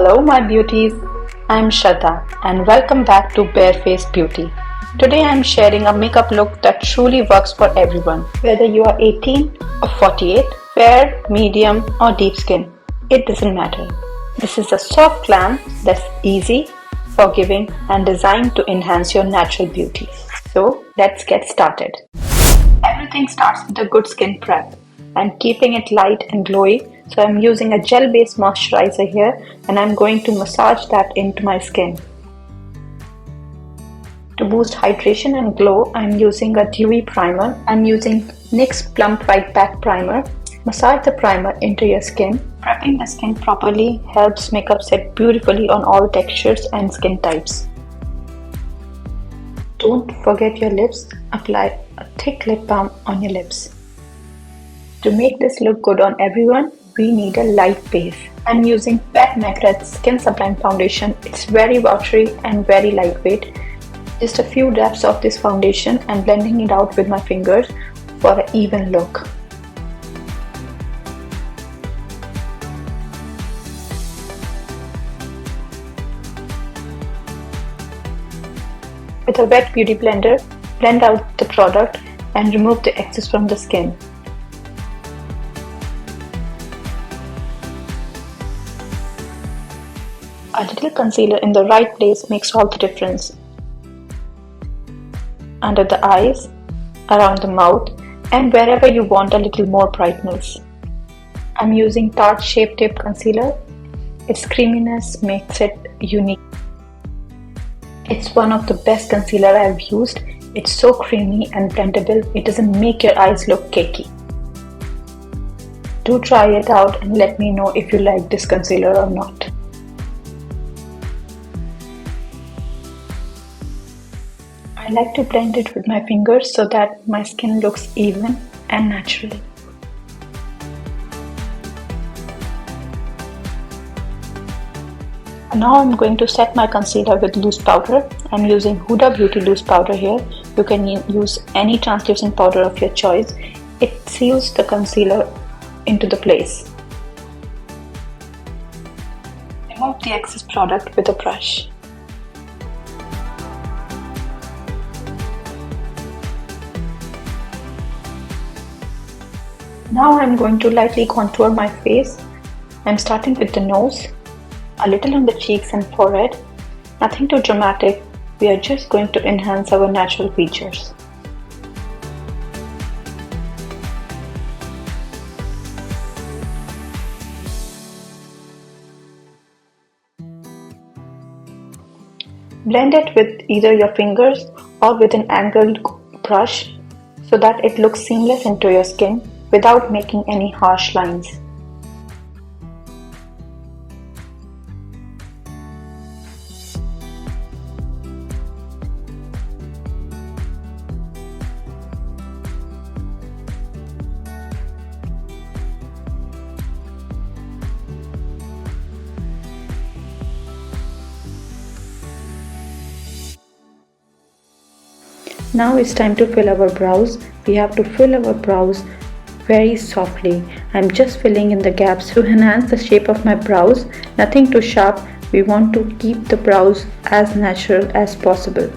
Hello my beauties, I am Shraddha and welcome back to Barefaced Beauty. Today I am sharing a makeup look that truly works for everyone. Whether you are 18 or 48, fair, medium or deep skin, it doesn't matter. This is a soft glam that's easy, forgiving and designed to enhance your natural beauty. So let's get started. Everything starts with a good skin prep and keeping it light and glowy. So I'm using a gel based moisturizer here and I'm going to massage that into my skin. To boost hydration and glow, I'm using a dewy primer. I'm using NYX Plump White Back Primer. Massage the primer into your skin. Prepping the skin properly helps makeup set beautifully on all textures and skin types. Don't forget your lips. Apply a thick lip balm on your lips. To make this look good on everyone, we need a light base. I'm using Pat McGrath Skin Sublime Foundation. It's very watery and very lightweight. Just a few dabs of this foundation and blending it out with my fingers for an even look. With a wet beauty blender, blend out the product and remove the excess from the skin. A little concealer in the right place makes all the difference. Under the eyes, around the mouth, and wherever you want a little more brightness. I'm using Tarte Shape Tip Concealer. Its creaminess makes it unique. It's one of the best concealer I've used. It's so creamy and blendable, it doesn't make your eyes look cakey. Do try it out and let me know if you like this concealer or not. I like to blend it with my fingers so that my skin looks even and natural. Now I'm going to set my concealer with loose powder. I'm using Huda Beauty loose powder here. You can use any translucent powder of your choice. It seals the concealer into the place. Remove the excess product with a brush. Now I'm going to lightly contour my face. I'm starting with the nose, a little on the cheeks and forehead. Nothing too dramatic, we are just going to enhance our natural features. Blend it with either your fingers or with an angled brush so that it looks seamless into your skin without making any harsh lines. Now it's time to fill our brows. We have to fill our brows very softly. I'm just filling in the gaps to enhance the shape of my brows. Nothing too sharp. We want to keep the brows as natural as possible.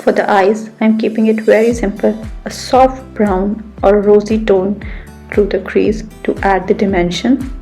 For the eyes, I'm keeping it very simple, a soft brown or rosy tone through the crease to add the dimension.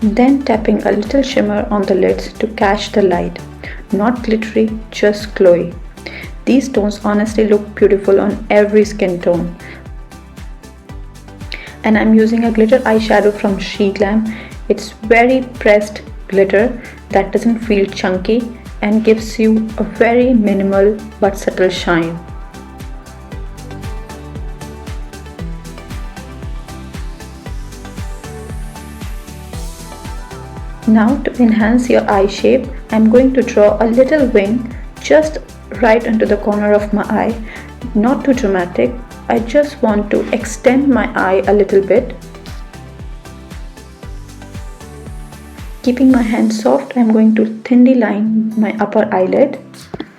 Then tapping a little shimmer on the lids to catch the light. Not glittery, just glowy. These tones honestly look beautiful on every skin tone. And I'm using a glitter eyeshadow from SheGlam. It's very pressed glitter that doesn't feel chunky and gives you a very minimal but subtle shine. Now to enhance your eye shape, I'm going to draw a little wing just right into the corner of my eye. Not too dramatic, I just want to extend my eye a little bit. Keeping my hand soft, I'm going to thinly line my upper eyelid.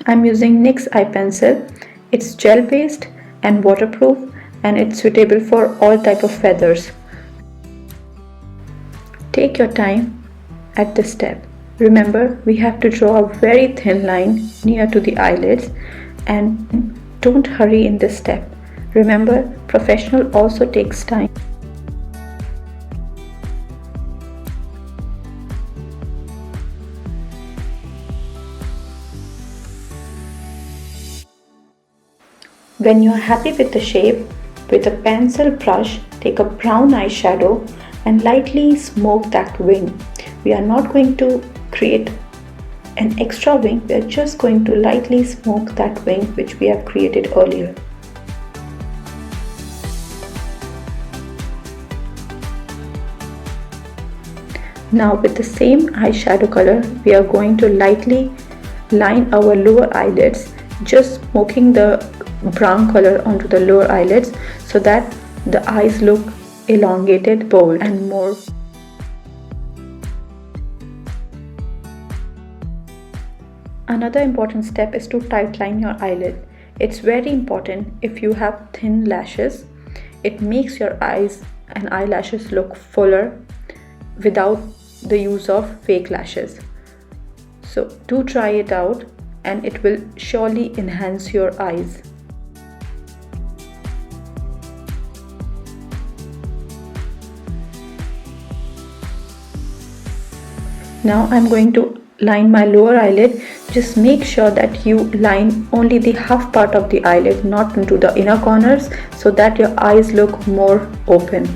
I'm using NYX eye pencil. It's gel based and waterproof, and it's suitable for all type of feathers. Take your time at this step. Remember, we have to draw a very thin line near to the eyelids, and don't hurry in this step. Remember, professional also takes time. When you are happy with the shape, with a pencil brush, take a brown eyeshadow and lightly smoke that wing. We are not going to create an extra wing, we are just going to lightly smoke that wing which we have created earlier. Now with the same eyeshadow color, we are going to lightly line our lower eyelids, just smoking the brown color onto the lower eyelids so that the eyes look elongated, bold and more. Another important step is to tightline your eyelid. It's very important if you have thin lashes. It makes your eyes and eyelashes look fuller without the use of fake lashes. So do try it out and it will surely enhance your eyes. Now I'm going to line my lower eyelid. Just make sure that you line only the half part of the eyelid, not into the inner corners, so that your eyes look more open.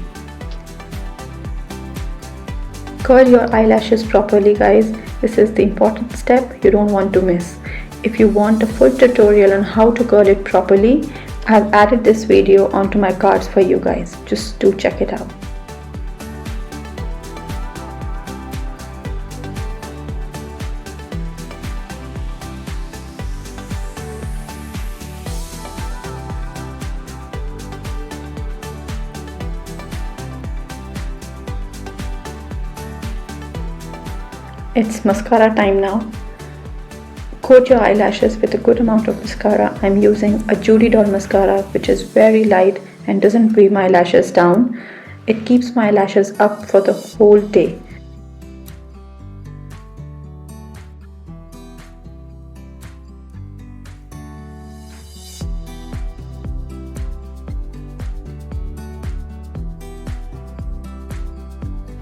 Curl your eyelashes properly, guys. This is the important step you don't want to miss. If you want a full tutorial on how to curl it properly, I've added this video onto my cards for you guys. Just do check it out. It's mascara time now. Coat your eyelashes with a good amount of mascara. I'm using a Judydoll mascara which is very light and doesn't weigh my lashes down. It keeps my lashes up for the whole day.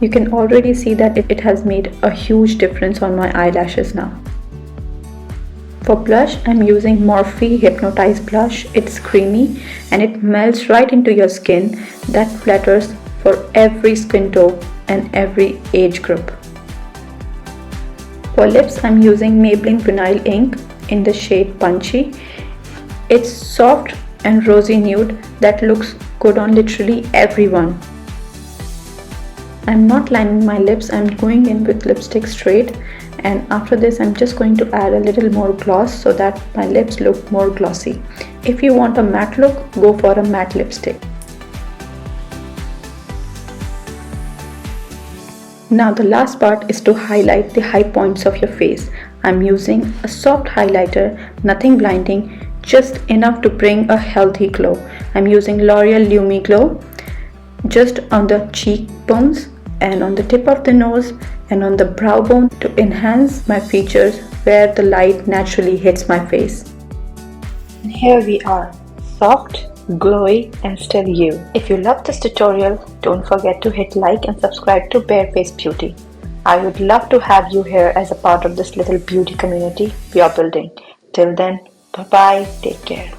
You can already see that it has made a huge difference on my eyelashes now. For blush, I'm using Morphe Hypnotized blush. It's creamy and it melts right into your skin. That flatters for every skin tone and every age group. For lips, I'm using Maybelline Vinyl Ink in the shade Punchy. It's soft and rosy nude that looks good on literally everyone. I'm not lining my lips, I'm going in with lipstick straight, and after this I'm just going to add a little more gloss so that my lips look more glossy. If you want a matte look, go for a matte lipstick. Now the last part is to highlight the high points of your face. I'm using a soft highlighter, nothing blinding, just enough to bring a healthy glow. I'm using L'Oreal Lumi Glow just on the cheekbones and on the tip of the nose and on the brow bone to enhance my features where the light naturally hits my face. And here we are, soft, glowy and still you. If you love this tutorial, don't forget to hit like and subscribe to Bareface Beauty. I would love to have you here as a part of this little beauty community we are building. Till then, bye bye, take care.